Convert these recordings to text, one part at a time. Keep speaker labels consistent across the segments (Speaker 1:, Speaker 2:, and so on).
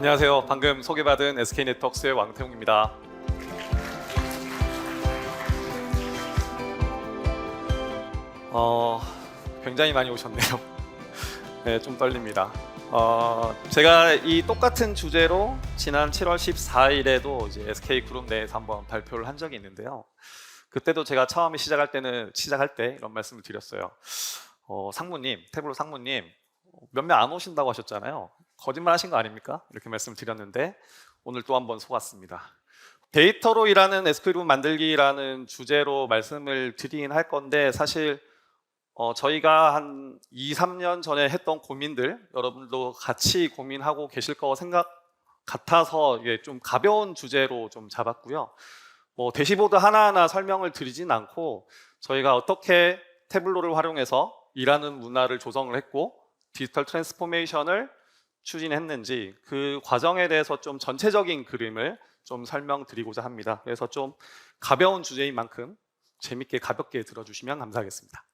Speaker 1: 안녕하세요. 방금 소개받은 SK네트워크스의 왕태웅입니다. 굉장히 많이 오셨네요. 네, 좀 떨립니다. 제가 이 똑같은 주제로 지난 7월 14일에도 이제 SK그룹 내에서 한번 발표를 한 적이 있는데요. 그때도 제가 처음에 시작할 때 이런 말씀을 드렸어요. 상무님, 태블로 상무님, 몇 명 안 오신다고 하셨잖아요. 거짓말 하신 거 아닙니까? 이렇게 말씀을 드렸는데 오늘 또 한번 속았습니다. 데이터로 일하는 SK그룹 만들기라는 주제로 말씀을 드리긴 할 건데 사실 저희가 한 2, 3년 전에 했던 고민들 여러분도 같이 고민하고 계실 거 생각 같아서 이게 좀 가벼운 주제로 좀 잡았고요. 대시보드 하나하나 설명을 드리진 않고 저희가 어떻게 태블로를 활용해서 일하는 문화를 조성을 했고 디지털 트랜스포메이션을 추진했는지 그 과정에 대해서 좀 전체적인 그림을 좀 설명드리고자 합니다. 그래서 좀 가벼운 주제인 만큼 재밌게 가볍게 들어주시면 감사하겠습니다.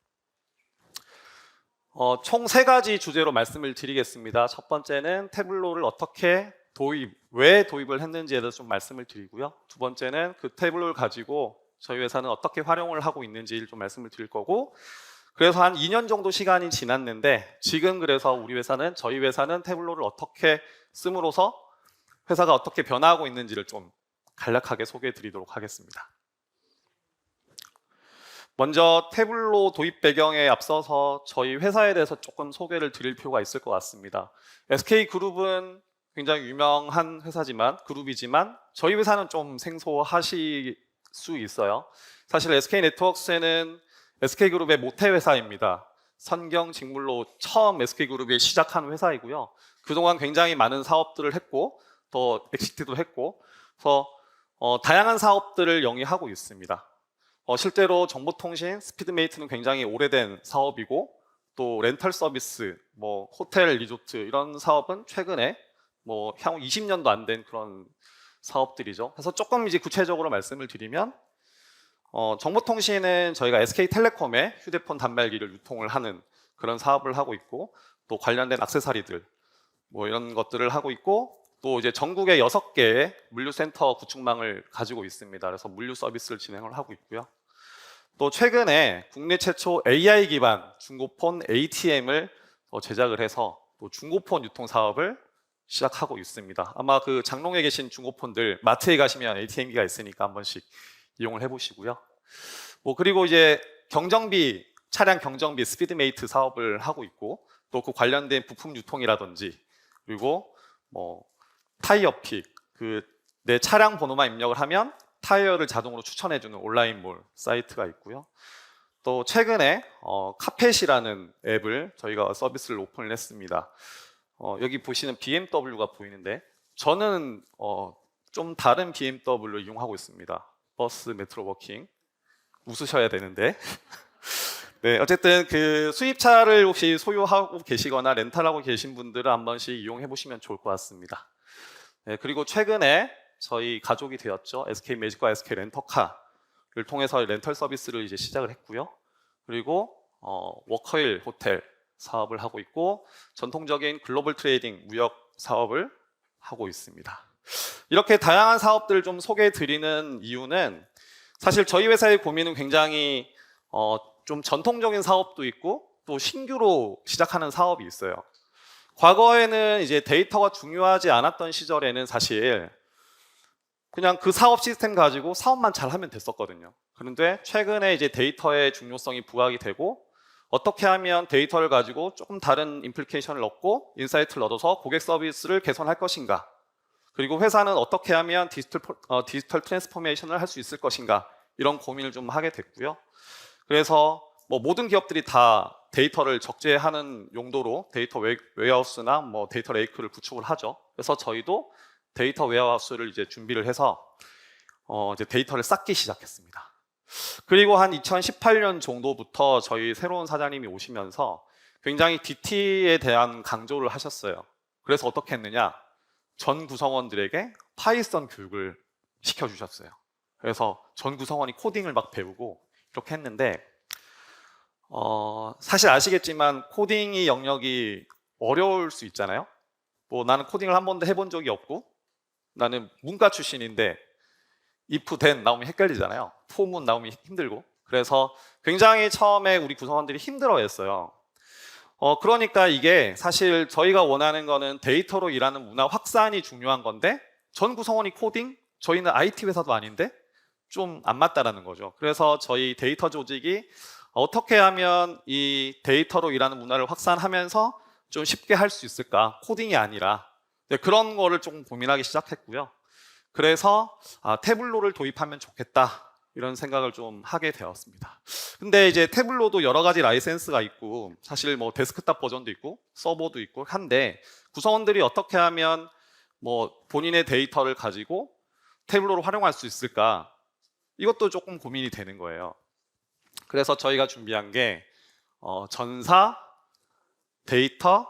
Speaker 1: 총 3가지 주제로 말씀을 드리겠습니다. 첫 번째는 태블로를 어떻게 왜 도입을 했는지에 대해서 좀 말씀을 드리고요. 두 번째는 그 태블로를 가지고 저희 회사는 어떻게 활용을 하고 있는지를 좀 말씀을 드릴 거고, 그래서 한 2년 정도 시간이 지났는데 지금 그래서 저희 회사는 태블로를 어떻게 씀으로써 회사가 어떻게 변화하고 있는지를 좀 간략하게 소개해 드리도록 하겠습니다. 먼저 태블로 도입 배경에 앞서서 저희 회사에 대해서 조금 소개를 드릴 필요가 있을 것 같습니다. SK그룹은 굉장히 유명한 그룹이지만 저희 회사는 좀 생소하실 수 있어요. 사실 SK네트워크스는 SK그룹의 모태 회사입니다. 선경직물로 처음 SK그룹이 시작한 회사이고요. 그동안 굉장히 많은 사업들을 했고 또 엑시트도 했고 그래서 다양한 사업들을 영위하고 있습니다. 실제로 정보통신, 스피드메이트는 굉장히 오래된 사업이고 또 렌털 서비스, 호텔, 리조트 이런 사업은 최근에 향후 20년도 안 된 그런 사업들이죠. 그래서 조금 이제 구체적으로 말씀을 드리면 정보통신은 저희가 SK텔레콤의 휴대폰 단말기를 유통을 하는 그런 사업을 하고 있고 또 관련된 액세서리들 이런 것들을 하고 있고 또 이제 전국에 6개의 물류센터 구축망을 가지고 있습니다. 그래서 물류 서비스를 진행을 하고 있고요. 또 최근에 국내 최초 AI 기반 중고폰 ATM을 제작을 해서 또 중고폰 유통 사업을 시작하고 있습니다. 아마 그 장롱에 계신 중고폰들 마트에 가시면 ATM기가 있으니까 한 번씩 이용을 해보시고요. 그리고 이제 차량 경정비 스피드메이트 사업을 하고 있고 또 그 관련된 부품 유통이라든지 그리고 타이어픽 내 차량 번호만 입력을 하면 타이어를 자동으로 추천해주는 온라인몰 사이트가 있고요. 또 최근에 카펫이라는 앱을 저희가 서비스를 오픈을 했습니다. 여기 보시는 BMW가 보이는데 저는 좀 다른 BMW를 이용하고 있습니다. 버스 메트로 워킹. 웃으셔야 되는데 네, 어쨌든 그 수입차를 혹시 소유하고 계시거나 렌탈하고 계신 분들은 한 번씩 이용해 보시면 좋을 것 같습니다. 네, 그리고 최근에 저희 가족이 되었죠. SK매직과 SK렌터카를 통해서 렌털 서비스를 이제 시작을 했고요. 그리고 워커힐 호텔 사업을 하고 있고 전통적인 글로벌 트레이딩 무역 사업을 하고 있습니다. 이렇게 다양한 사업들을 좀 소개해 드리는 이유는 사실 저희 회사의 고민은 굉장히 좀 전통적인 사업도 있고 또 신규로 시작하는 사업이 있어요. 과거에는 이제 데이터가 중요하지 않았던 시절에는 사실 그냥 그 사업 시스템 가지고 사업만 잘하면 됐었거든요. 그런데 최근에 이제 데이터의 중요성이 부각이 되고 어떻게 하면 데이터를 가지고 조금 다른 임플리케이션을 얻고 인사이트를 얻어서 고객 서비스를 개선할 것인가, 그리고 회사는 어떻게 하면 디지털 트랜스포메이션을 할 수 있을 것인가, 이런 고민을 좀 하게 됐고요. 그래서 모든 기업들이 다 데이터를 적재하는 용도로 데이터 웨어하우스나 데이터 레이크를 구축을 하죠. 그래서 저희도 데이터 웨어하우스를 이제 준비를 해서 이제 데이터를 쌓기 시작했습니다. 그리고 한 2018년 정도부터 저희 새로운 사장님이 오시면서 굉장히 DT에 대한 강조를 하셨어요. 그래서 어떻게 했느냐? 전 구성원들에게 파이썬 교육을 시켜주셨어요. 그래서 전 구성원이 코딩을 막 배우고 이렇게 했는데 사실 아시겠지만 코딩이 영역이 어려울 수 있잖아요. 뭐 나는 코딩을 한 번도 해본 적이 없고 나는 문과 출신인데 if then 나오면 헷갈리잖아요. for문 나오면 힘들고. 그래서 굉장히 처음에 우리 구성원들이 힘들어했어요. 그러니까 이게 사실 저희가 원하는 거는 데이터로 일하는 문화 확산이 중요한 건데 전 구성원이 코딩? 저희는 IT 회사도 아닌데 좀 안 맞다라는 거죠. 그래서 저희 데이터 조직이 어떻게 하면 이 데이터로 일하는 문화를 확산하면서 좀 쉽게 할 수 있을까? 코딩이 아니라 그런 거를 조금 고민하기 시작했고요. 그래서 태블로를 도입하면 좋겠다 이런 생각을 좀 하게 되었습니다. 근데 이제 태블로도 여러 가지 라이센스가 있고 사실 뭐 데스크탑 버전도 있고 서버도 있고 한데 구성원들이 어떻게 하면 뭐 본인의 데이터를 가지고 태블로를 활용할 수 있을까? 이것도 조금 고민이 되는 거예요. 그래서 저희가 준비한 게 전사 데이터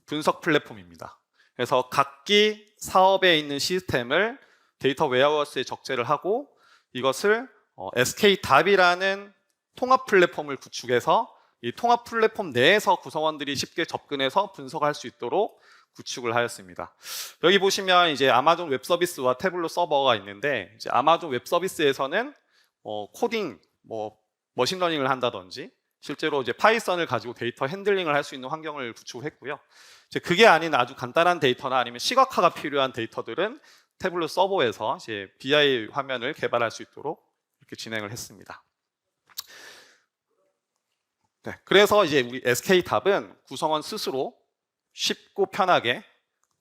Speaker 1: 분석 플랫폼입니다. 그래서 각기 사업에 있는 시스템을 데이터 웨어하우스에 적재를 하고 이것을 SKDAP이라는 통합 플랫폼을 구축해서 이 통합 플랫폼 내에서 구성원들이 쉽게 접근해서 분석할 수 있도록 구축을 하였습니다. 여기 보시면 이제 아마존 웹 서비스와 태블로 서버가 있는데 이제 아마존 웹 서비스에서는 코딩, 머신러닝을 한다든지 실제로 이제 파이썬을 가지고 데이터 핸들링을 할 수 있는 환경을 구축했고요. 이제 그게 아닌 아주 간단한 데이터나 아니면 시각화가 필요한 데이터들은 태블로 서버에서 이제 BI 화면을 개발할 수 있도록 이렇게 진행을 했습니다. 네, 그래서 이제 우리 SKDAP은 구성원 스스로 쉽고 편하게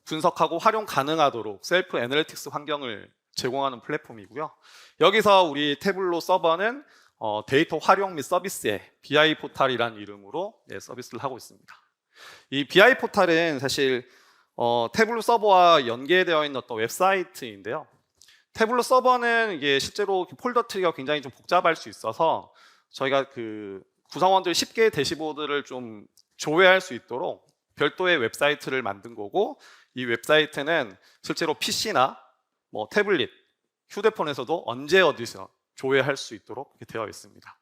Speaker 1: 분석하고 활용 가능하도록 셀프 애널리틱스 환경을 제공하는 플랫폼이고요. 여기서 우리 태블로 서버는 데이터 활용 및 서비스의 BI 포탈이라는 이름으로 서비스를 하고 있습니다. 이 BI 포탈은 사실 태블로 서버와 연계되어 있는 어떤 웹사이트인데요. 태블로 서버는 이게 실제로 폴더 트리가 굉장히 좀 복잡할 수 있어서 저희가 그 구성원들 쉽게 대시보드를 좀 조회할 수 있도록 별도의 웹사이트를 만든 거고 이 웹사이트는 실제로 PC나 뭐 태블릿, 휴대폰에서도 언제 어디서 조회할 수 있도록 되어 있습니다.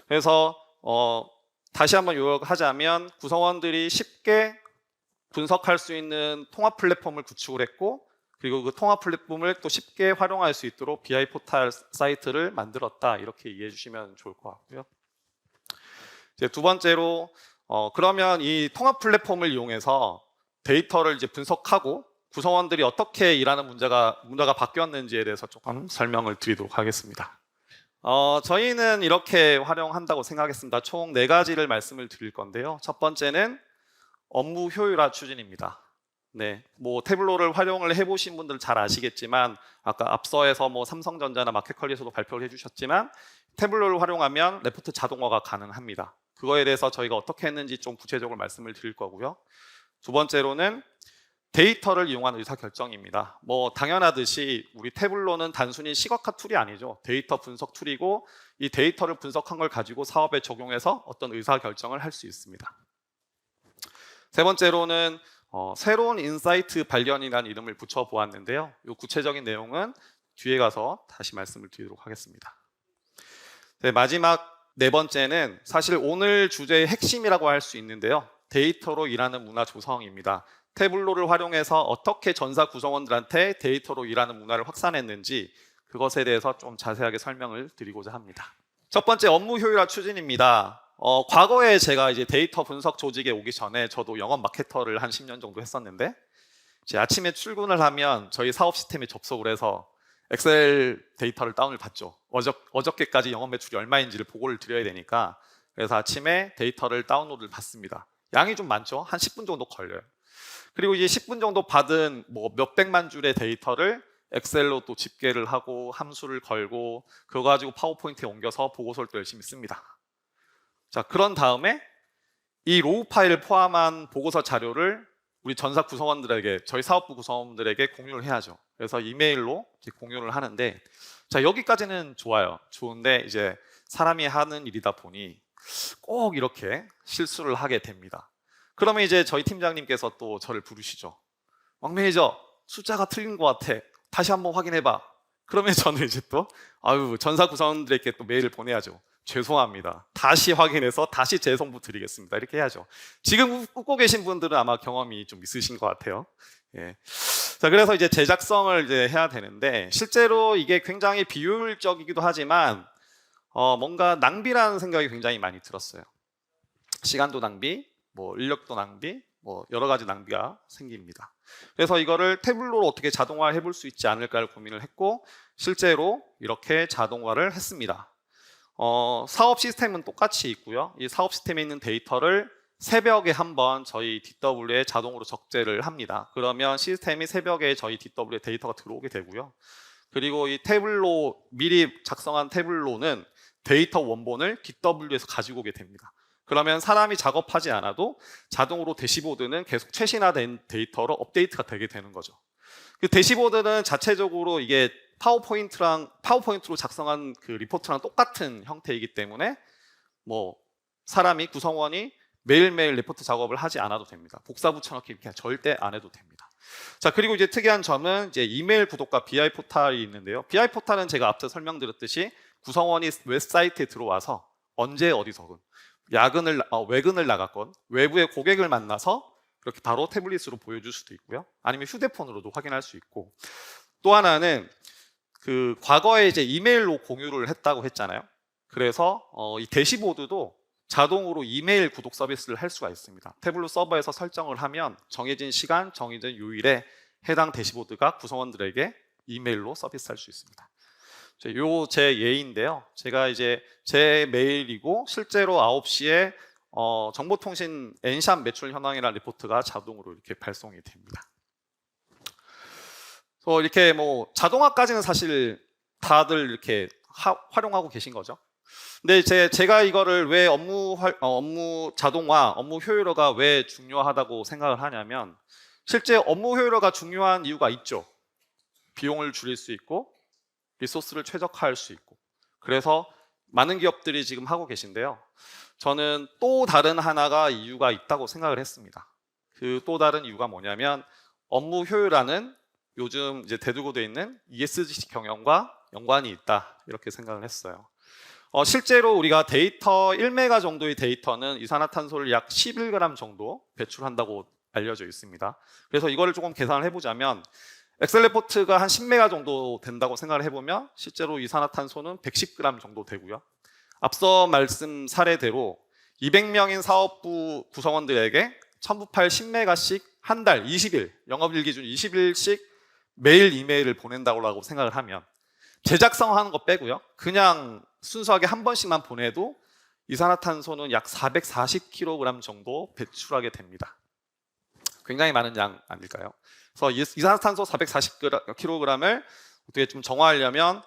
Speaker 1: 그래서 다시 한번 요약하자면 구성원들이 쉽게 분석할 수 있는 통합 플랫폼을 구축을 했고 그리고 그 통합 플랫폼을 또 쉽게 활용할 수 있도록 BI 포탈 사이트를 만들었다 이렇게 이해해 주시면 좋을 것 같고요. 이제 두 번째로 그러면 이 통합 플랫폼을 이용해서 데이터를 이제 분석하고 구성원들이 어떻게 일하는 문화가 바뀌었는지에 대해서 조금 설명을 드리도록 하겠습니다. 저희는 이렇게 활용한다고 생각했습니다. 총 4가지를 말씀을 드릴 건데요. 첫 번째는 업무 효율화 추진입니다. 네, 뭐 태블로를 활용을 해보신 분들 잘 아시겠지만 아까 앞서에서 뭐 삼성전자나 마켓컬리에서도 발표를 해주셨지만 태블로를 활용하면 레포트 자동화가 가능합니다. 그거에 대해서 저희가 어떻게 했는지 좀 구체적으로 말씀을 드릴 거고요. 두 번째로는 데이터를 이용한 의사결정입니다. 뭐 당연하듯이 우리 태블로는 단순히 시각화 툴이 아니죠. 데이터 분석 툴이고 이 데이터를 분석한 걸 가지고 사업에 적용해서 어떤 의사결정을 할 수 있습니다. 세 번째로는 새로운 인사이트 발견이라는 이름을 붙여보았는데요. 이 구체적인 내용은 뒤에 가서 다시 말씀을 드리도록 하겠습니다. 네, 마지막 네 번째는 사실 오늘 주제의 핵심이라고 할 수 있는데요. 데이터로 일하는 문화 조성입니다. 태블로를 활용해서 어떻게 전사 구성원들한테 데이터로 일하는 문화를 확산했는지 그것에 대해서 좀 자세하게 설명을 드리고자 합니다. 첫 번째 업무 효율화 추진입니다. 과거에 제가 이제 데이터 분석 조직에 오기 전에 저도 영업 마케터를 한 10년 정도 했었는데 이제 아침에 출근을 하면 저희 사업 시스템에 접속을 해서 엑셀 데이터를 다운을 받죠. 어저께까지 영업 매출이 얼마인지를 보고를 드려야 되니까 그래서 아침에 데이터를 다운로드를 받습니다. 양이 좀 많죠. 한 10분 정도 걸려요. 그리고 이제 10분 정도 받은 뭐 몇백만 줄의 데이터를 엑셀로 또 집계를 하고 함수를 걸고 그거 가지고 파워포인트에 옮겨서 보고서를 또 열심히 씁니다. 자, 그런 다음에 이 로우 파일을 포함한 보고서 자료를 우리 전사 구성원들에게 저희 사업부 구성원들에게 공유를 해야죠. 그래서 이메일로 공유를 하는데 자, 여기까지는 좋아요. 좋은데 이제 사람이 하는 일이다 보니 꼭 이렇게 실수를 하게 됩니다. 그러면 이제 저희 팀장님께서 또 저를 부르시죠. 막 매니저 숫자가 틀린 것 같아. 다시 한번 확인해봐. 그러면 저는 이제 또 전사 구성원들에게 또 메일을 보내야죠. 죄송합니다. 다시 확인해서 다시 재송부 드리겠습니다. 이렇게 해야죠. 지금 웃고 계신 분들은 아마 경험이 좀 있으신 것 같아요. 예. 자, 그래서 이제 제작성을 이제 해야 되는데 실제로 이게 굉장히 비효율적이기도 하지만 뭔가 낭비라는 생각이 굉장히 많이 들었어요. 시간도 낭비, 뭐 인력도 낭비, 뭐 여러 가지 낭비가 생깁니다. 그래서 이거를 태블로로 어떻게 자동화해 볼 수 있지 않을까를 고민을 했고 실제로 이렇게 자동화를 했습니다. 사업 시스템은 똑같이 있고요. 이 사업 시스템에 있는 데이터를 새벽에 한번 저희 DW에 자동으로 적재를 합니다. 그러면 시스템이 새벽에 저희 DW에 데이터가 들어오게 되고요. 그리고 이 태블로 미리 작성한 태블로는 데이터 원본을 DW에서 가지고 오게 됩니다. 그러면 사람이 작업하지 않아도 자동으로 대시보드는 계속 최신화된 데이터로 업데이트가 되게 되는 거죠. 그 대시보드는 자체적으로 이게 파워포인트로 작성한 그 리포트랑 똑같은 형태이기 때문에 뭐 사람이 구성원이 매일매일 리포트 작업을 하지 않아도 됩니다. 복사 붙여넣기 이렇게 절대 안 해도 됩니다. 자, 그리고 이제 특이한 점은 이제 이메일 구독과 BI 포탈이 있는데요. BI 포탈은 제가 앞서 설명드렸듯이 구성원이 웹사이트에 들어와서 언제 어디서든 외근을 나갔건 외부의 고객을 만나서 그렇게 바로 태블릿으로 보여줄 수도 있고요. 아니면 휴대폰으로도 확인할 수 있고 또 하나는 그 과거에 이제 이메일로 공유를 했다고 했잖아요. 그래서 이 대시보드도 자동으로 이메일 구독 서비스를 할 수가 있습니다. 태블릿 서버에서 설정을 하면 정해진 시간, 정해진 요일에 해당 대시보드가 구성원들에게 이메일로 서비스할 수 있습니다. 요 제 예인데요. 제가 이제 제 메일이고 실제로 9시에 정보통신 엔샵 매출 현황이라는 리포트가 자동으로 이렇게 발송이 됩니다. 이렇게 뭐 자동화까지는 사실 다들 이렇게 활용하고 계신 거죠. 근데 제가 이거를 왜 업무 자동화, 업무 효율화가 왜 중요하다고 생각을 하냐면 실제 업무 효율화가 중요한 이유가 있죠. 비용을 줄일 수 있고 리소스를 최적화할 수 있고 그래서 많은 기업들이 지금 하고 계신데요. 저는 또 다른 하나가 이유가 있다고 생각을 했습니다. 그 또 다른 이유가 뭐냐면 업무 효율화는 요즘 이제 대두고 있는 ESG 경영과 연관이 있다 이렇게 생각을 했어요. 실제로 우리가 데이터 1메가 정도의 데이터는 이산화탄소를 약 11g 정도 배출한다고 알려져 있습니다. 그래서 이거를 조금 계산을 해보자면 엑셀 레포트가 한 10메가 정도 된다고 생각을 해보면 실제로 이산화탄소는 110g 정도 되고요. 앞서 말씀 사례대로 200명인 사업부 구성원들에게 첨부파일 10메가씩 한 달 20일, 영업일 기준 20일씩 매일 이메일을 보낸다고 생각을 하면 제작성 하는 거 빼고요. 그냥 순수하게 한 번씩만 보내도 이산화탄소는 약 440kg 정도 배출하게 됩니다. 굉장히 많은 양 아닐까요? 그래서 이산화탄소 440kg을 어떻게 좀 정화하려면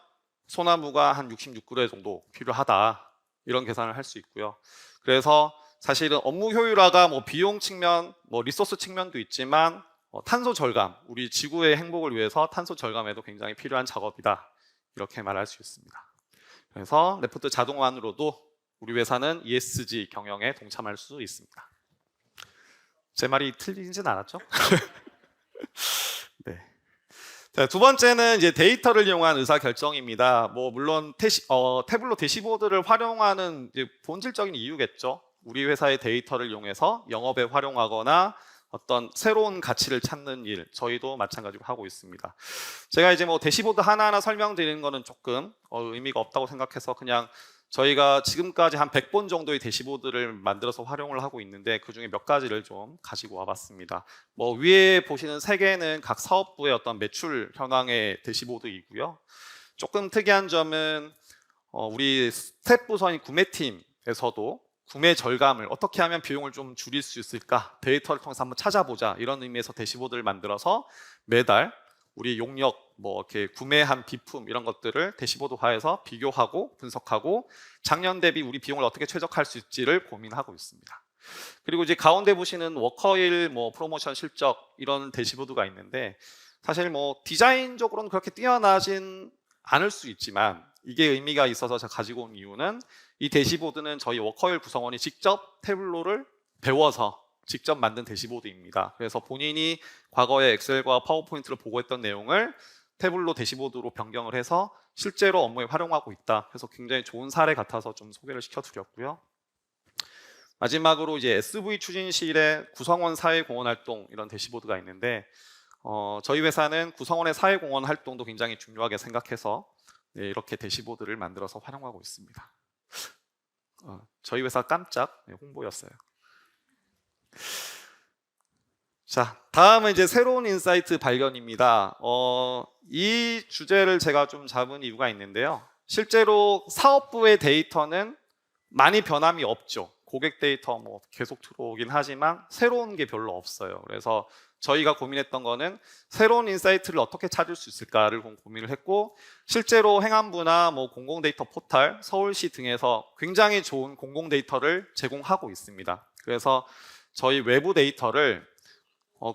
Speaker 1: 소나무가 한 66그루 정도 필요하다 이런 계산을 할 수 있고요. 그래서 사실은 업무 효율화가 뭐 비용 측면, 뭐 리소스 측면도 있지만 탄소 절감, 우리 지구의 행복을 위해서 탄소 절감에도 굉장히 필요한 작업이다 이렇게 말할 수 있습니다. 그래서 레포트 자동화만으로도 우리 회사는 ESG 경영에 동참할 수 있습니다. 제 말이 틀리진 않았죠? 네. 자, 두 번째는 이제 데이터를 이용한 의사 결정입니다. 뭐 물론 태블로 대시보드를 활용하는 이제 본질적인 이유겠죠. 우리 회사의 데이터를 이용해서 영업에 활용하거나 어떤 새로운 가치를 찾는 일, 저희도 마찬가지로 하고 있습니다. 제가 이제 뭐 대시보드 하나하나 설명드리는 거는 조금 의미가 없다고 생각해서 그냥 저희가 지금까지 한 100번 정도의 대시보드를 만들어서 활용을 하고 있는데 그 중에 몇 가지를 좀 가지고 와봤습니다. 뭐 위에 보시는 3개는 각 사업부의 어떤 매출 현황의 대시보드이고요. 조금 특이한 점은 우리 스텝 부서인 구매팀에서도 구매 절감을 어떻게 하면 비용을 좀 줄일 수 있을까 데이터를 통해서 한번 찾아보자 이런 의미에서 대시보드를 만들어서 매달 우리 용역 뭐 이렇게 구매한 비품 이런 것들을 대시보드화해서 비교하고 분석하고 작년 대비 우리 비용을 어떻게 최적화할 수 있지를 고민하고 있습니다. 그리고 이제 가운데 보시는 워커힐 뭐 프로모션 실적 이런 대시보드가 있는데 사실 뭐 디자인적으로는 그렇게 뛰어나진 않을 수 있지만 이게 의미가 있어서 제가 가지고 온 이유는 이 대시보드는 저희 워커힐 구성원이 직접 태블로를 배워서 직접 만든 대시보드입니다. 그래서 본인이 과거에 엑셀과 파워포인트를 보고 했던 내용을 태블로 대시보드로 변경을 해서 실제로 업무에 활용하고 있다. 그래서 굉장히 좋은 사례 같아서 좀 소개를 시켜드렸고요. 마지막으로 이제 SV 추진실의 구성원 사회공헌 활동 이런 대시보드가 있는데 저희 회사는 구성원의 사회공헌 활동도 굉장히 중요하게 생각해서 이렇게 대시보드를 만들어서 활용하고 있습니다. 저희 회사 깜짝 홍보였어요. 자, 다음은 이제 새로운 인사이트 발견입니다. 이 주제를 제가 좀 잡은 이유가 있는데요. 실제로 사업부의 데이터는 많이 변함이 없죠. 고객 데이터 뭐 계속 들어오긴 하지만 새로운 게 별로 없어요. 그래서 저희가 고민했던 거는 새로운 인사이트를 어떻게 찾을 수 있을까를 고민을 했고, 실제로 행안부나 뭐 공공 데이터 포털, 서울시 등에서 굉장히 좋은 공공 데이터를 제공하고 있습니다. 그래서 저희 외부 데이터를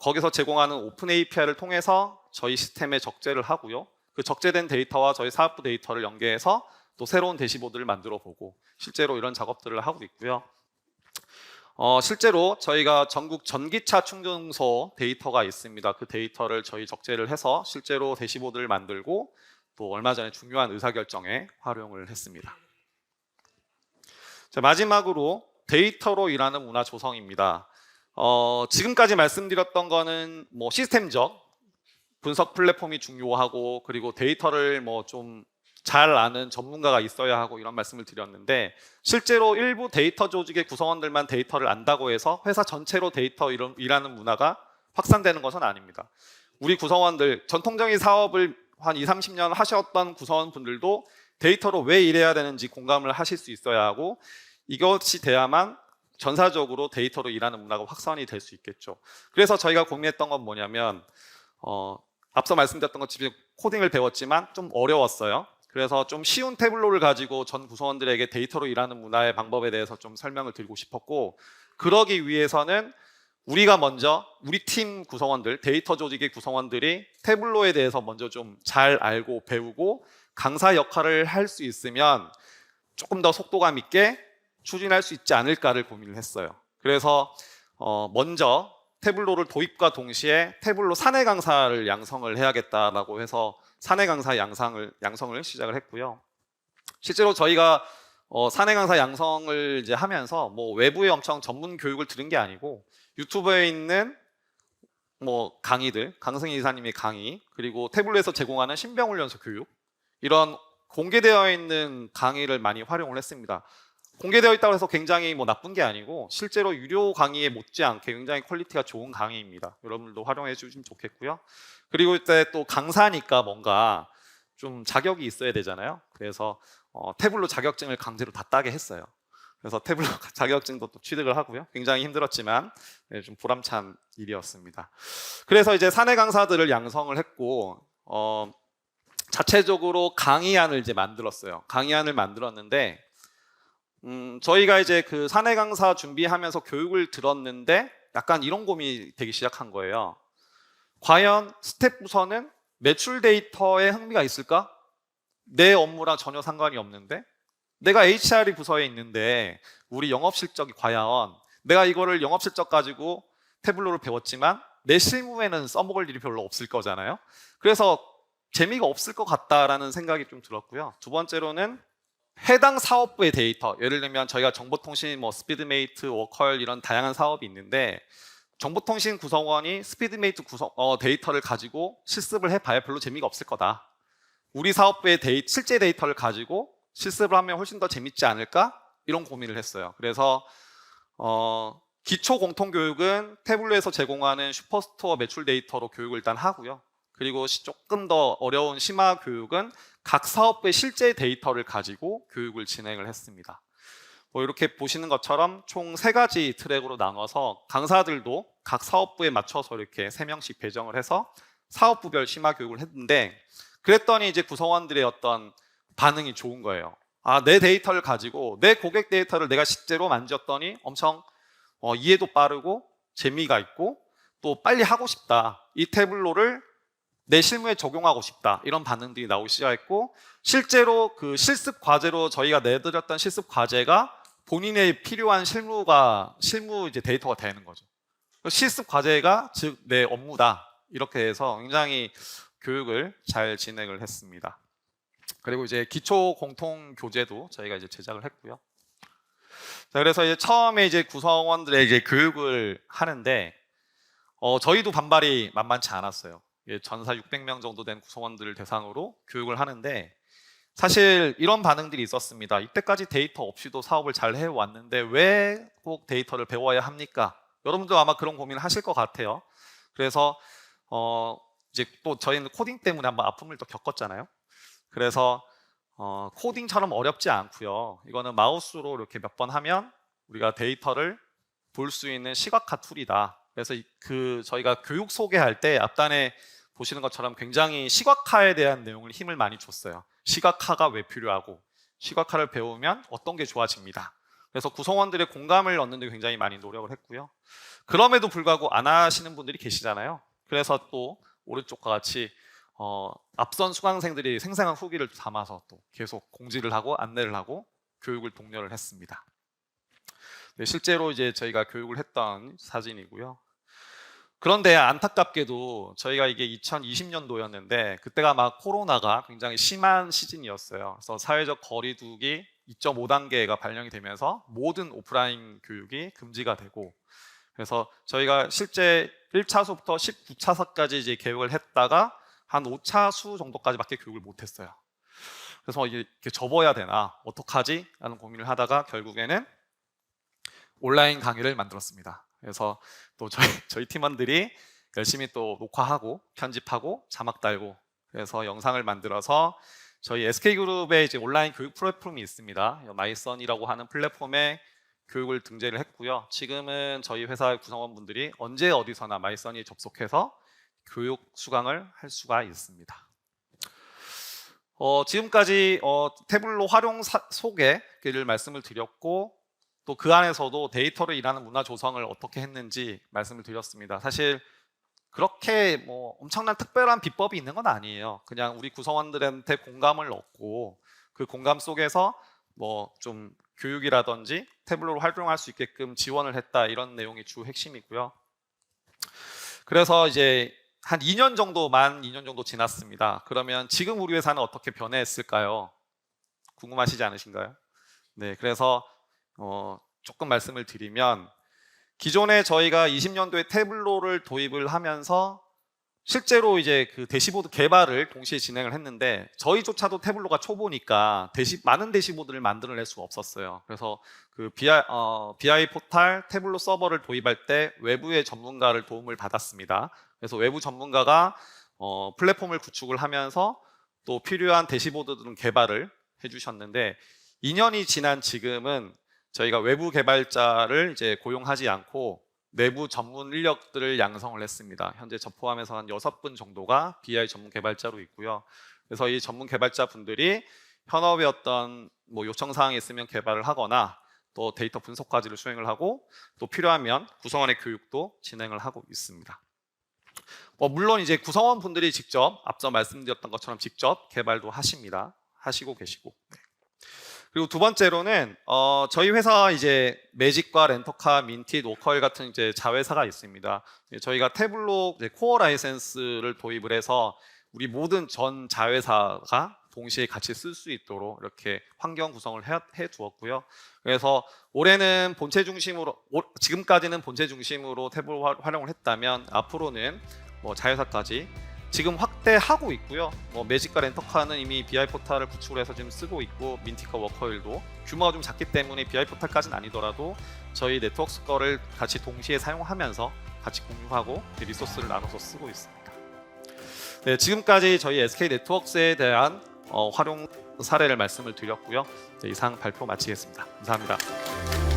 Speaker 1: 거기서 제공하는 오픈 API를 통해서 저희 시스템에 적재를 하고요. 그 적재된 데이터와 저희 사업부 데이터를 연계해서 또 새로운 대시보드를 만들어 보고 실제로 이런 작업들을 하고 있고요. 실제로 저희가 전국 전기차 충전소 데이터가 있습니다. 그 데이터를 저희 적재를 해서 실제로 대시보드를 만들고 또 얼마 전에 중요한 의사결정에 활용을 했습니다. 자, 마지막으로 데이터로 일하는 문화 조성입니다. 지금까지 말씀드렸던 거는 뭐 시스템적 분석 플랫폼이 중요하고 그리고 데이터를 뭐 좀 잘 아는 전문가가 있어야 하고 이런 말씀을 드렸는데, 실제로 일부 데이터 조직의 구성원들만 데이터를 안다고 해서 회사 전체로 데이터 일하는 문화가 확산되는 것은 아닙니다. 우리 구성원들, 전통적인 사업을 한 20, 30년 하셨던 구성원분들도 데이터로 왜 일해야 되는지 공감을 하실 수 있어야 하고, 이것이 돼야만 전사적으로 데이터로 일하는 문화가 확산이 될 수 있겠죠. 그래서 저희가 고민했던 건 뭐냐면 앞서 말씀드렸던 것처럼 코딩을 배웠지만 좀 어려웠어요. 그래서 좀 쉬운 태블로를 가지고 전 구성원들에게 데이터로 일하는 문화의 방법에 대해서 좀 설명을 드리고 싶었고, 그러기 위해서는 우리가 먼저 우리 팀 구성원들, 데이터 조직의 구성원들이 태블로에 대해서 먼저 좀 잘 알고 배우고 강사 역할을 할 수 있으면 조금 더 속도감 있게 추진할 수 있지 않을까를 고민을 했어요. 그래서 먼저 태블로를 도입과 동시에 태블로 사내 강사를 양성을 해야겠다라고 해서 사내 강사 양성을 시작을 했고요. 실제로 저희가 사내 강사 양성을 이제 하면서 뭐 외부에 엄청 전문 교육을 들은 게 아니고 유튜브에 있는 뭐 강의들, 강승희 이사님의 강의, 그리고 태블로에서 제공하는 신병훈련소 교육, 이런 공개되어 있는 강의를 많이 활용을 했습니다. 공개되어 있다고 해서 굉장히 뭐 나쁜 게 아니고 실제로 유료 강의에 못지않게 굉장히 퀄리티가 좋은 강의입니다. 여러분들도 활용해 주시면 좋겠고요. 그리고 이때 또 강사니까 뭔가 좀 자격이 있어야 되잖아요. 그래서 태블로 자격증을 강제로 다 따게 했어요. 그래서 태블로 자격증도 또 취득을 하고요. 굉장히 힘들었지만 좀 보람찬 일이었습니다. 그래서 이제 사내 강사들을 양성을 했고 자체적으로 강의안을 이제 만들었어요. 강의안을 만들었는데 저희가 이제 그 사내 강사 준비하면서 교육을 들었는데 약간 이런 고민이 되기 시작한 거예요. 과연 스텝 부서는 매출 데이터에 흥미가 있을까? 내 업무랑 전혀 상관이 없는데, 내가 HR이 부서에 있는데 우리 영업 실적이 과연, 내가 이거를 영업 실적 가지고 태블로를 배웠지만 내 실무에는 써먹을 일이 별로 없을 거잖아요. 그래서 재미가 없을 것 같다라는 생각이 좀 들었고요. 두 번째로는 해당 사업부의 데이터, 예를 들면 저희가 정보통신, 뭐 스피드메이트, 워커일 이런 다양한 사업이 있는데 정보통신 구성원이 스피드메이트 데이터를 가지고 실습을 해봐야 별로 재미가 없을 거다. 우리 사업부의 실제 데이터를 가지고 실습을 하면 훨씬 더 재밌지 않을까? 이런 고민을 했어요. 그래서 기초 공통교육은 태블로에서 제공하는 슈퍼스토어 매출 데이터로 교육을 일단 하고요. 그리고 조금 더 어려운 심화 교육은 각 사업부의 실제 데이터를 가지고 교육을 진행을 했습니다. 뭐 이렇게 보시는 것처럼 총 3가지 트랙으로 나눠서 강사들도 각 사업부에 맞춰서 이렇게 3명씩 배정을 해서 사업부별 심화 교육을 했는데, 그랬더니 이제 구성원들의 어떤 반응이 좋은 거예요. 내 데이터를 가지고 내 고객 데이터를 내가 실제로 만졌더니 엄청 이해도 빠르고 재미가 있고 또 빨리 하고 싶다. 이 태블로를 내 실무에 적용하고 싶다. 이런 반응들이 나오기 시작했고, 실제로 그 실습 과제로 저희가 내드렸던 실습 과제가 본인의 필요한 실무 이제 데이터가 되는 거죠. 실습 과제가 즉 내 업무다. 이렇게 해서 굉장히 교육을 잘 진행을 했습니다. 그리고 이제 기초 공통 교재도 저희가 이제 제작을 했고요. 자, 그래서 이제 처음에 이제 구성원들의 이제 교육을 하는데 저희도 반발이 만만치 않았어요. 전사 600명 정도 된 구성원들을 대상으로 교육을 하는데 사실 이런 반응들이 있었습니다. 이때까지 데이터 없이도 사업을 잘 해왔는데 왜 꼭 데이터를 배워야 합니까? 여러분도 아마 그런 고민을 하실 것 같아요. 그래서 이제 또 저희는 코딩 때문에 한번 아픔을 또 겪었잖아요. 그래서 코딩처럼 어렵지 않고요. 이거는 마우스로 이렇게 몇 번 하면 우리가 데이터를 볼 수 있는 시각화 툴이다. 그래서 저희가 교육 소개할 때 앞단에 보시는 것처럼 굉장히 시각화에 대한 내용을 힘을 많이 줬어요. 시각화가 왜 필요하고 시각화를 배우면 어떤 게 좋아집니다. 그래서 구성원들의 공감을 얻는 데 굉장히 많이 노력을 했고요. 그럼에도 불구하고 안 하시는 분들이 계시잖아요. 그래서 또 오른쪽과 같이 앞선 수강생들이 생생한 후기를 담아서 또 계속 공지를 하고 안내를 하고 교육을 독려를 했습니다. 네, 실제로 이제 저희가 교육을 했던 사진이고요. 그런데 안타깝게도 저희가 이게 2020년도였는데 그때가 막 코로나가 굉장히 심한 시즌이었어요. 그래서 사회적 거리두기 2.5단계가 발령이 되면서 모든 오프라인 교육이 금지가 되고, 그래서 저희가 실제 1차수부터 19차수까지 이제 계획을 했다가 한 5차수 정도까지밖에 교육을 못했어요. 그래서 이게 접어야 되나 어떡하지? 라는 고민을 하다가 결국에는 온라인 강의를 만들었습니다. 그래서 또 저희 팀원들이 열심히 또 녹화하고 편집하고 자막 달고 그래서 영상을 만들어서 저희 SK그룹의 이제 온라인 교육 플랫폼이 있습니다. 마이썬이라고 하는 플랫폼에 교육을 등재를 했고요. 지금은 저희 회사 구성원분들이 언제 어디서나 마이썬이 접속해서 교육 수강을 할 수가 있습니다. 지금까지 태블로 활용 소개를 말씀을 드렸고 또 그 안에서도 데이터로 일하는 문화 조성을 어떻게 했는지 말씀을 드렸습니다. 사실 그렇게 뭐 엄청난 특별한 비법이 있는 건 아니에요. 그냥 우리 구성원들한테 공감을 얻고 그 공감 속에서 뭐 좀 교육이라든지 태블로를 활용할 수 있게끔 지원을 했다, 이런 내용이 주 핵심이고요. 그래서 이제 한 2년 정도 지났습니다. 그러면 지금 우리 회사는 어떻게 변했을까요? 궁금하시지 않으신가요? 네, 그래서 조금 말씀을 드리면 기존에 저희가 20년도에 태블로를 도입을 하면서 실제로 이제 그 대시보드 개발을 동시에 진행을 했는데 저희조차도 태블로가 초보니까 많은 대시보드를 만들어낼 수가 없었어요. 그래서 그 BI 포탈 태블로 서버를 도입할 때 외부의 전문가를 도움을 받았습니다. 그래서 외부 전문가가 플랫폼을 구축을 하면서 또 필요한 대시보드들은 개발을 해주셨는데 2년이 지난 지금은 저희가 외부 개발자를 이제 고용하지 않고 내부 전문 인력들을 양성을 했습니다. 현재 저 포함해서 한 6분 정도가 BI 전문 개발자로 있고요. 그래서 이 전문 개발자 분들이 현업의 어떤 뭐 요청 사항이 있으면 개발을 하거나 또 데이터 분석까지를 수행을 하고 또 필요하면 구성원의 교육도 진행을 하고 있습니다. 물론 이제 구성원 분들이 직접 앞서 말씀드렸던 것처럼 직접 개발도 하시고 계시고. 그리고 두 번째로는 저희 회사 이제 매직과 렌터카, 민티, 노커일 같은 이제 자회사가 있습니다. 저희가 태블로 코어 라이센스를 도입을 해서 우리 모든 전 자회사가 동시에 같이 쓸 수 있도록 이렇게 환경 구성을 해 두었고요. 그래서 올해는 지금까지는 본체 중심으로 태블로 활용을 했다면 앞으로는 뭐 자회사까지 지금 확대하고 있고요. 매직과 렌터카는 이미 BI 포탈을 구축을 해서 지금 쓰고 있고 민티카 워커일도 규모가 좀 작기 때문에 BI 포탈까지는 아니더라도 저희 네트워크스 거를 같이 동시에 사용하면서 같이 공유하고 리소스를 나눠서 쓰고 있습니다. 네, 지금까지 저희 SK 네트워크스에 대한 활용 사례를 말씀을 드렸고요. 네, 이상 발표 마치겠습니다. 감사합니다.